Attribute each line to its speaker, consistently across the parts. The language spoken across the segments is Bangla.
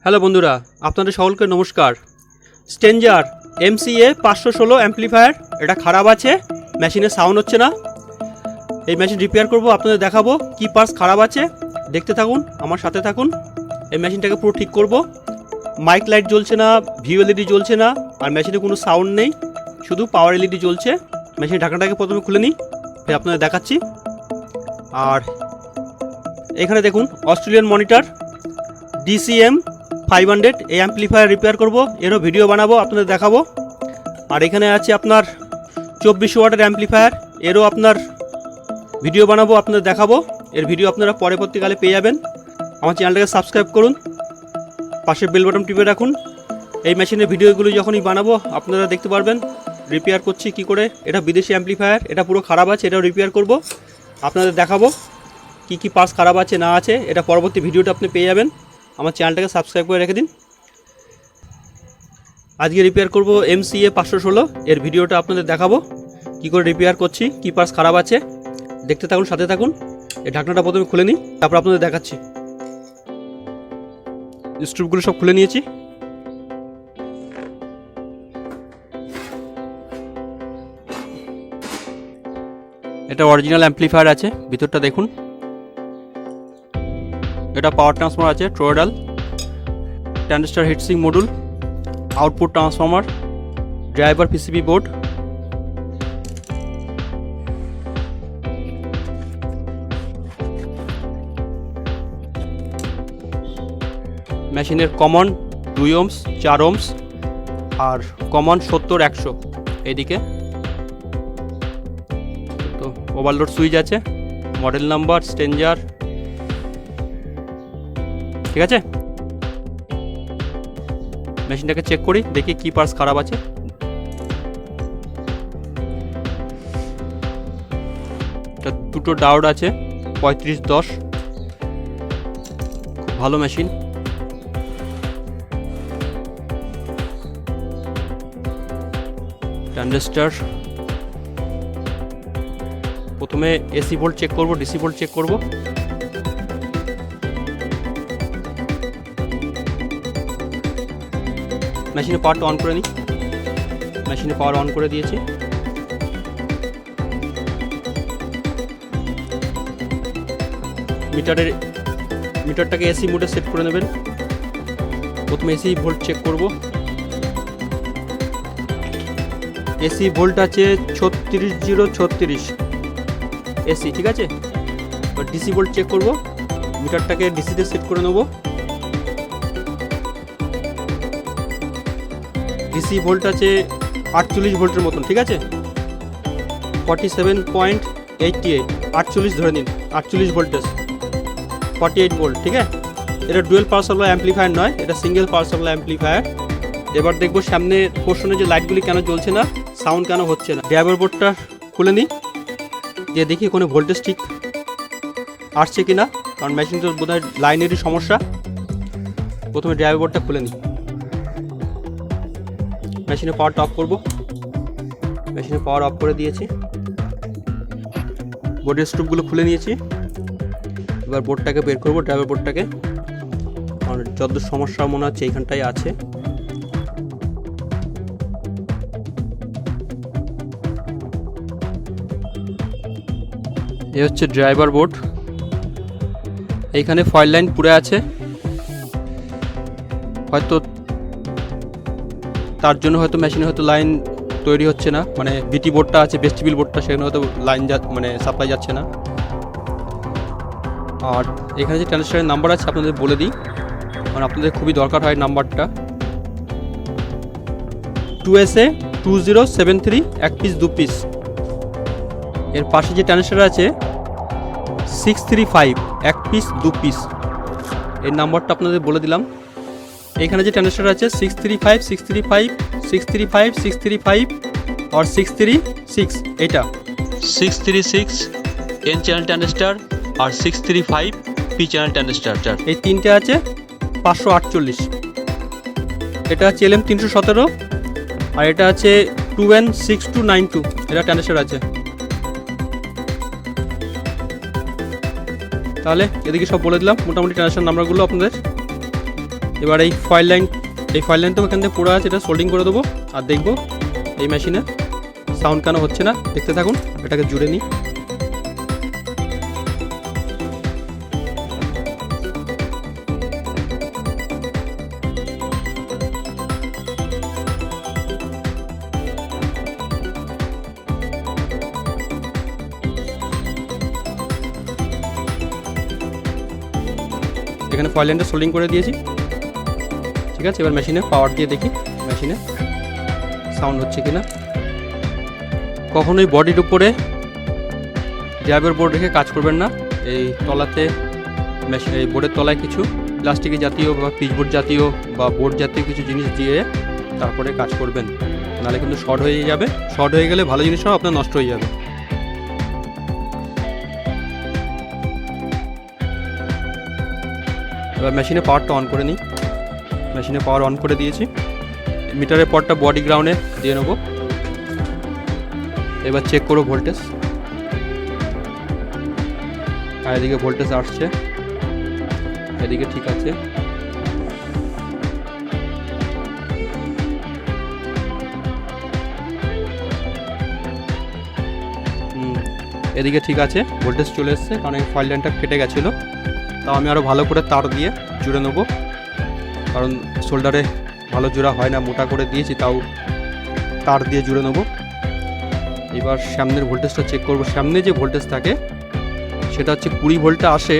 Speaker 1: হ্যালো বন্ধুরা, আপনাদের সকলকে নমস্কার। স্ট্রেঞ্জার MCA 516 অ্যাম্পলিফায়ার এটা খারাপ আছে, মেশিনে সাউন্ড হচ্ছে না। এই মেশিন রিপেয়ার করব, আপনাদের দেখাবো কি পার্টস খারাপ আছে। দেখতে থাকুন, আমার সাথে থাকুন। এই মেশিনটাকে পুরো ঠিক করব। মাইক লাইট জ্বলছে না, ভিউ এলইডি জ্বলছে না, আর মেশিনে কোনো সাউন্ড নেই, শুধু পাওয়ার এলইডি জ্বলছে। মেশিনের ঢাকনাটাকে প্রথমে খুলে নিই, ফের আপনাদের দেখাচ্ছি। আর এখানে দেখুন অস্ট্রেলিয়ান মনিটর DCM 500, এই অ্যাম্পলিফায়ার রিপেয়ার করব, এরও ভিডিও বানাবো, আপনাদের দেখাবো। আর এখানে আছে আপনার 24 ওয়াটের অ্যাম্পলিফায়ার, এরও আপনার ভিডিও বানাবো, আপনাদের দেখাবো। এর ভিডিও আপনারা পরবর্তীকালে পেয়ে যাবেন। আমার চ্যানেলটাকে সাবস্ক্রাইব করুন, পাশে বেল বাটন টিপে রাখুন। এই মেশিনের ভিডিওগুলো যখনই বানাবো আপনারা দেখতে পারবেন রিপেয়ার করছি কি করে। এটা বিদেশি অ্যাম্পলিফায়ার, এটা পুরো খারাপ আছে, এটাও রিপেয়ার করব, আপনাদের দেখাবো কি কি পার্টস খারাপ আছে না আছে। এটা পরবর্তী ভিডিওটা আপনি পেয়ে যাবেন। আমার চ্যানেলটাকে সাবস্ক্রাইব করে রেখে দিন। আজকে রিপেয়ার করব MCA 516, এর ভিডিওটা আপনাদের দেখাবো কি করে রিপেয়ার করছি, কি পার্টস খারাপ আছে। দেখতে থাকুন, সাথে থাকুন। এই ঢাকনাটা প্রথমে খুলে নিই, তারপর আপনাদের দেখাচ্ছি। স্ক্রুগুলো সব খুলে নিয়েছি। এটা অরিজিনাল অ্যাম্পলিফায়ার আছে, ভিতরটা দেখুন। এটা পাওয়ার ট্রান্সফর্মার আছে, toroidal, transistor heatsink module, output transformer, driver PCB board, মেশিনের কমন 2 ohms, 4 ohms, আর কমন 70-100 এইদিকে। তো ওভারলোড সুইচ আছে, মডেল নাম্বার, স্ট্রেঞ্জার, ঠিক আছে। মেশিনটাকে চেক করি, দেখি কি পার্টস খারাপ আছে। দুটো ডায়োড আছে 3510, খুব ভালো মেশিন। ট্রানজিস্টর, প্রথমে AC ভোল্ট চেক করব, DC ভোল্ট চেক করব। মেশিনে পাওয়ারটা অন করে নিই। মেশিনে পাওয়ার অন করে দিয়েছি। মিটারটাকে AC মোডে সেট করে নেবেন। প্রথমে AC ভোল্ট চেক করব। AC ভোল্ট আছে 36036 AC, ঠিক আছে। এবার DC ভোল্ট চেক করব। মিটারটাকে ডিসিতে সেট করে নেব। DC ভোল্ট আছে 48 ভোল্টের মতন, ঠিক আছে। 47.88, 48 ধরে নিন, 48 ভোল্টেজ, 48 ভোল্ট, ঠিক আছে। এটা ডুয়েল পাওয়ার সাপ্লাই অ্যাম্পলিফায়ার নয়, এটা সিঙ্গেল পাওয়ার সাপ্লাই অ্যাম্পলিফায়ার। এবার দেখবো সামনে পোর্শনে যে লাইটগুলি কেন জ্বলছে না, সাউন্ড কেন হচ্ছে না। ড্রাইভার বোর্ডটা খুলে নিই, দিয়ে দেখি কোনো ভোল্টেজ ঠিক আসছে কি না, কারণ মেশিন তো বোধহয় লাইনেরই সমস্যা। প্রথমে ড্রাইভার বোর্ডটা খুলে নিই। মেশিনে পাওয়ারটা অফ করব। মেশিনে পাওয়ার অফ করে দিয়েছি। বোর্ডের স্ট্রুপগুলো খুলে নিয়েছি। এবার বোর্ডটাকে বের করব, ড্রাইভার বোর্ডটাকে। আর যত সমস্যা মনে হচ্ছে এইখানটাই আছে। এই হচ্ছে ড্রাইভার বোর্ড। এইখানে ফয়েল লাইন পুড়ে আছে, হয়তো তার জন্য হয়তো মেশিনে হয়তো লাইন তৈরি হচ্ছে না। মানে BT বোর্ডটা আছে, ভেস্টিবিল বোর্ডটা, সেখানে হয়তো লাইন মানে সাপ্লাই যাচ্ছে না। আর এখানে যে ট্রানজিস্টরের নাম্বার আছে আপনাদের বলে দিই, কারণ আপনাদের খুবই দরকার হয় নাম্বারটা। 2SA 2073, 1 piece 2 piece. এর পাশে যে ট্রানজিস্টর আছে 635, 1 পিস 2 পিস, এর নাম্বারটা আপনাদের বলে দিলাম। এখানে যে ট্রানজিস্টর আছে 635, 635, 635, 635 আর 636, এটা 636 N চ্যানেল ট্রানজিস্টর আর 635 P চ্যানেল ট্রানজিস্টর, এই তিনটে আছে 548। এটা আছে LM 317, আর এটা আছে 2N6292, এটা ট্রানজিস্টর আছে। তাহলে এদিকে সব বলে দিলাম মোটামুটি ট্রানজিশন নাম্বারগুলো আপনাদের। এবার এই ফাইল লাইন তো এখান থেকে পুরো আছে, এটা সোল্ডিং করে দেবো আর দেখবো এই মেশিনে সাউন্ড কেন হচ্ছে না। দেখতে থাকুন, এটাকে জুড়ে নিই। এখানে ফয়েল লাইনটা সোল্ডিং করে দিয়েছি, ঠিক আছে। এবার মেশিনে পাওয়ার দিয়ে দেখি মেশিনে সাউন্ড হচ্ছে কিনা। কখনোই বডির উপরে ড্রাইভার বোর্ড রেখে কাজ করবেন না। এই তলাতে এই বোর্ডের তলায় কিছু প্লাস্টিকের জাতীয় বা পিচবোর্ড জাতীয় বা বোর্ড জাতীয় কিছু জিনিস দিয়ে তারপরে কাজ করবেন, নাহলে কিন্তু শর্ট হয়ে যাবে। শর্ট হয়ে গেলে ভালো জিনিসটাও আপনার নষ্ট হয়ে যাবে। এবার মেশিনে পাওয়ারটা অন করে নিই। মেশিনে পাওয়ার অন করে দিয়েছি। মিটারের পরটা বডি গ্রাউন্ডে দিয়ে নেবো। এবার চেক করো ভোল্টেজ। আর এদিকে ভোল্টেজ আসছে, এদিকে ঠিক আছে। এদিকে ঠিক আছে, ভোল্টেজ চলে এসছে, কারণ এই ফয়েল লাইনটা কেটে গেছিলো। তাও আমি আরও ভালো করে তার দিয়ে জুড়ে নেবো, কারণ শোল্ডারে ভালো জোড়া হয় না, মোটা করে দিয়েছি, তাও তার দিয়ে জুড়ে নেবো। এবার সামনের ভোল্টেজটা চেক করবো। সামনে যে ভোল্টেজ থাকে সেটা হচ্ছে 20 ভোল্টটা আসে।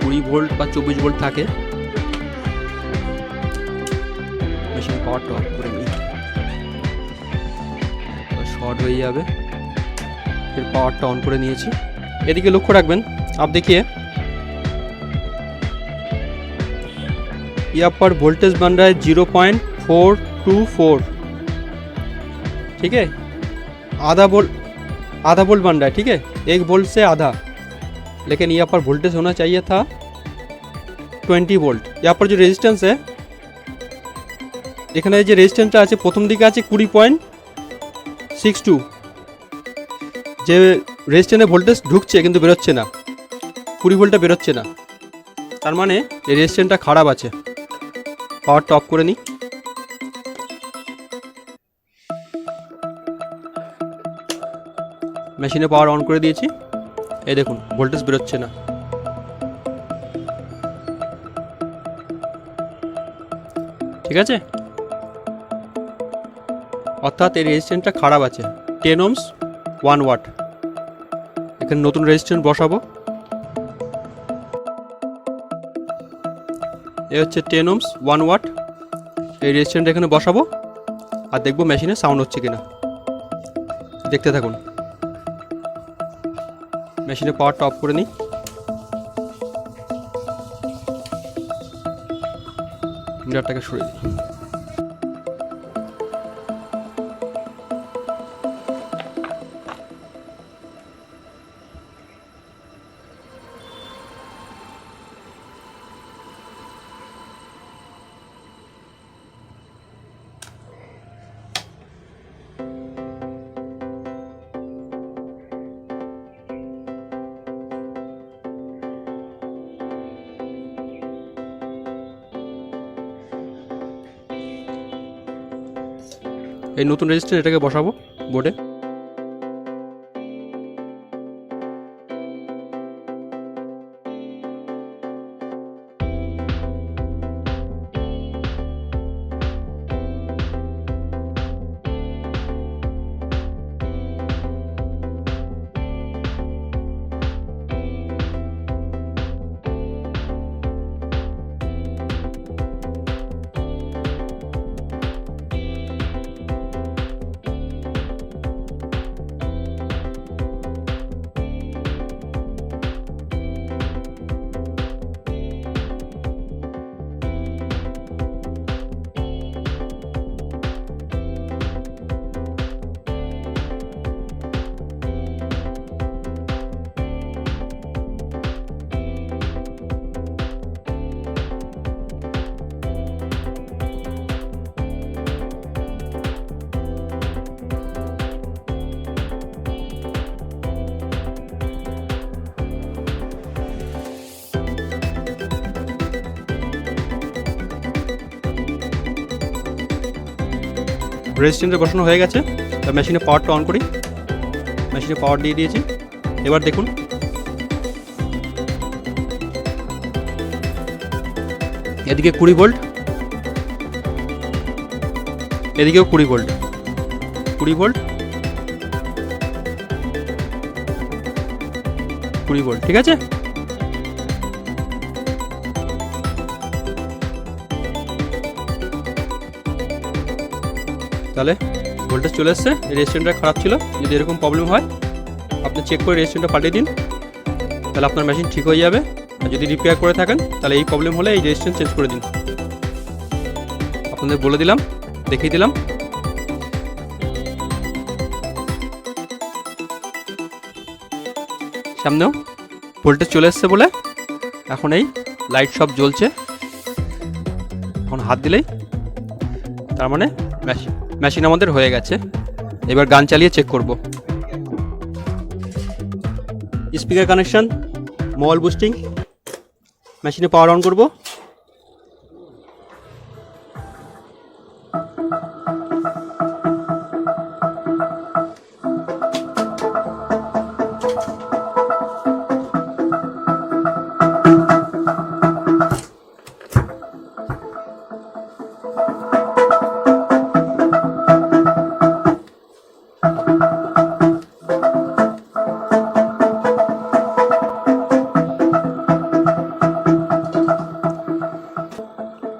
Speaker 1: 20 ভোল্ট বা 24 ভোল্ট থাকে। মেশিন পাওয়ারটা অফ করে নিই, শর্ট হয়ে যাবে। फिर पावरটা অন করে নিয়েছি। এদিকে লক্ষ্য রাখবেন, आप देखिए यहाँ पर वोल्टेज बन रहा है 0.424, ठीक है। आधा वोल्ट बन रहा है, ठीक है, 1 वोल्ट से आधा। लेकिन यहाँ पर वोल्टेज होना चाहिए था 20 वोल्ट। यहाँ पर जो रेजिस्टेंस है, এখানে যে রেজিস্ট্যান্সটা আছে প্রথম দিকে আছে 20.62, যে রেজিস্ট্যান্সে ভোল্টেজ ঢুকছে কিন্তু বেরোচ্ছে না, 20 ভোল্টটা বেরোচ্ছে না, তার মানে এই রেজিস্ট্যান্সটা খারাপ আছে। পাওয়ারটা অফ করে নিই। মেশিনে পাওয়ার অন করে দিয়েছি। এই দেখুন ভোল্টেজ বেরোচ্ছে না, ঠিক আছে। অর্থাৎ এই রেজিস্ট্যান্সটা খারাপ আছে। 10 ohms 1 ওয়াট। এখানে নতুন রেজিস্ট্যান্স বসাবো। এই হচ্ছে 10 ohms 1 ওয়াট। এই রেজিস্ট্যান্সটা এখানে বসাবো আর দেখবো মেশিনে সাউন্ড হচ্ছে কিনা। দেখতে থাকুন। মেশিনে পাওয়ারটা অফ করে নিই। মিটারটাকে সরিয়ে দিই। এই নতুন রেজিস্ট্যান্স এটাকে বসাবো বোর্ডে। রেজিস্ট্যান্সটা বসানো হয়ে গেছে। তো মেশিনে পাওয়ারটা অন করি। মেশিনে পাওয়ার দিয়ে দিয়েছি। এবার দেখুন এদিকে 20 ভোল্ট, এদিকেও 20 ভোল্ট, 20 ভোল্ট, 20 ভোল্ট, ঠিক আছে। তাহলে ভোল্টেজ চলে এসছে। রেজিস্ট্যান্সটা খারাপ ছিল, যদি এরকম প্রবলেম হয় আপনি চেক করে রেজিস্ট্যান্সটা পাঠিয়ে দিন, তাহলে আপনার মেশিন ঠিক হয়ে যাবে। আর যদি রিপেয়ার করে থাকেন তাহলে এই প্রবলেম হলে এই রেজিস্ট্যান্স চেঞ্জ করে দিন। আপনাদের বলে দিলাম, দেখিয়ে দিলাম। সামনেও ভোল্টেজ চলে এসছে বলে এখন এই লাইট সব জ্বলছে। এখন হাত দিলেই তার মানে মেশিন আমাদের হয়ে গেছে। এবার গান চালিয়ে চেক করব। স্পিকার কানেকশন, মোবাইল বুস্টিং, মেশিনে পাওয়ার অন করব।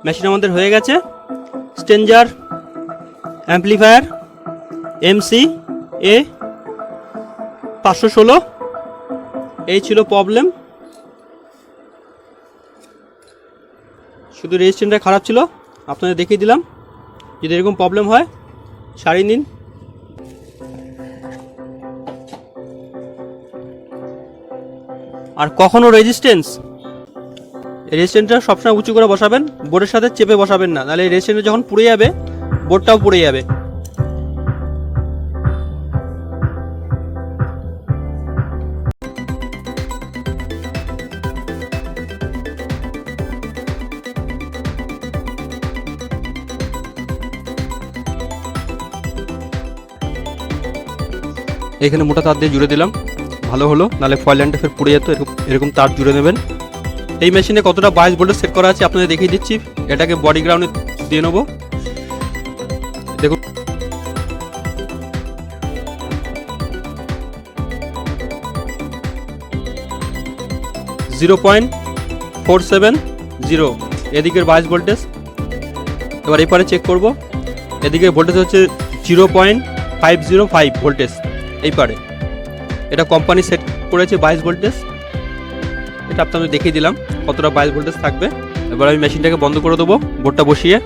Speaker 1: মেশিন আমাদের হয়ে গেছে। স্টেঞ্জার অ্যাম্পলিফায়ার MCA 516, এই ছিল প্রবলেম। শুধু রেজিস্ট্যান্সটা খারাপ ছিল, আপনাদের দেখিয়ে দিলাম। যদি এরকম প্রবলেম হয় সারিয়ে নিন। আর কখনো রেজিস্ট্যান্সটা সবসময় উঁচু করে বসাবেন, বোর্ডের সাথে চেপে বসাবেন না, নাহলে রেজিস্ট্যান্সটা যখন পুড়ে যাবে বোর্ডটাও পুড়ে যাবে। এখানে মোটা তার দিয়ে জুড়ে দিলাম, ভালো হলো, নাহলে ফয়েল লাইনটা ফের পুড়ে যেত। এরকম তার জুড়ে নেবেন। এই মেশিনে কতটা 22 ভোল্টেজ সেট করা আছে আপনাদের দেখিয়ে দিচ্ছি। এটাকে বডি গ্রাউন্ডে দিয়ে নেব। দেখুন (0.470) এদিকের 22 ভোল্টেজ। এবার এপারে চেক করব। এদিকে ভোল্টেজ হচ্ছে 0.505 ভোল্টেজ। এই পারে এটা কোম্পানি সেট করেছে 22 ভোল্টেজ। এটা আপনাদের দেখিয়ে দিলাম কতটা 22 ভোল্টেজ থাকবে। এবার আমি মেশিনটাকে বন্ধ করে দেবো বোর্ডটা বসিয়ে।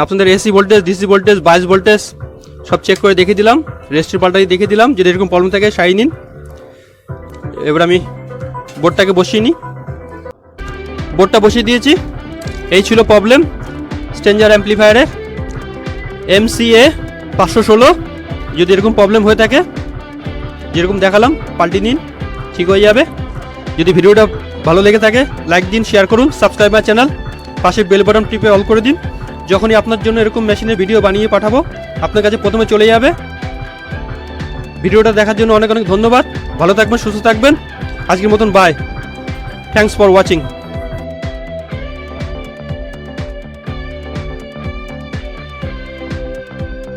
Speaker 1: আপনাদের AC voltage, DC voltage, 22 voltage সব চেক করে দেখিয়ে দিলাম। রেজিস্টার পাল্টাই দেখিয়ে দিলাম। যদি এরকম প্রবলেম থাকে সারিয়ে নিন। এবার আমি বোর্ডটাকে বসিয়ে নিই। বোর্ডটা বসিয়ে দিয়েছি। এই ছিল প্রবলেম স্টেঞ্জার অ্যাম্পলিফায়ারের MCA 516। যদি এরকম প্রবলেম হয়ে থাকে যেরকম দেখালাম পাল্টিয়ে নিন, ঠিক হয়ে যাবে। যদি ভিডিওটা ভালো লেগে থাকে লাইক দিন, শেয়ার করুন, সাবস্ক্রাইব মাই চ্যানেল, পাশে বেল বাটন টিপে অল করে দিন। যখনই আপনার জন্য এরকম মেশিনের ভিডিও বানিয়ে পাঠাবো আপনার কাছে প্রথমে চলে যাবে। ভিডিওটা দেখার জন্য অনেক অনেক ধন্যবাদ। ভালো থাকবেন, সুস্থ থাকবেন। আজকের মতন বাই। Thanks for watching.